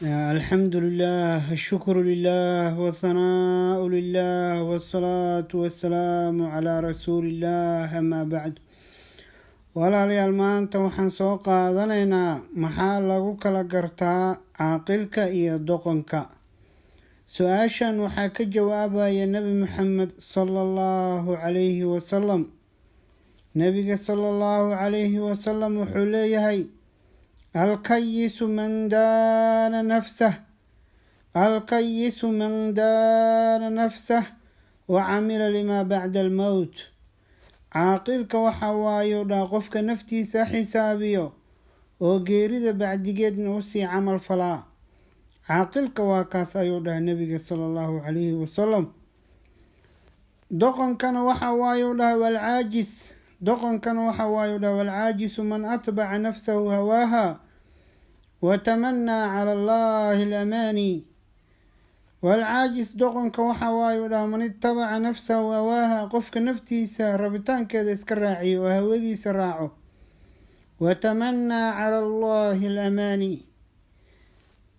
الحمد لله الشكر لله والثناء لله والصلاة والسلام على رسول الله أما بعد walaalyaal maanta waxaan soo qaadanaynaa maxaa lagu kala gartaa caaqilka iyo doqonka. su-aashan waxaa ka jawaabaya nebi maxamed sallallahu calayhi wasalam. nebiga sallallahu calayhi wasalam wuxuu leeyahay الكيس من دان نفسه وعمل لما بعد الموت. caaqilka waxa waayo dhaa qofka naftiisa xisaabiyo oo geerida bacdigeedna usii camal falaa. caaqilka waa kaas ayuu dhaha nebiga sallallahu calayhi wasalam. doqonkana waxa waayo dhaha walcaajisu man atbaca nafsahu hawaaha watamanaa cala allahi alamaani. walcaajis doqonka waxa waayo dhaha man itabaca nafsahu hawaaha qofka naftiisa rabitaankeeda iska raaciyo oo hawadiisa raaco. watamanaa cala allahi alamaani.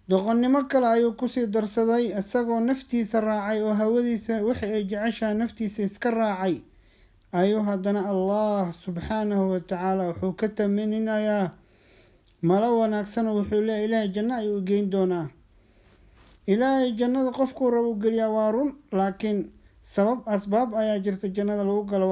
doqonnimo kale ayuu kusii darsaday isagoo naftiisa raacay oo hawadiisa wixi ay jeceshaha naftiisa iska raacay ayuu haddana allah subxaanahu watacaala wuxuu ka tamaninayaa malo wanaagsan. wuxuu leeyahay ilaahay janno ayuu geyn doonaa. ilaahay jannada qofkuu rabo geliyaa waa run, laakiin asbaab ayaa jirta jannada lagu galo.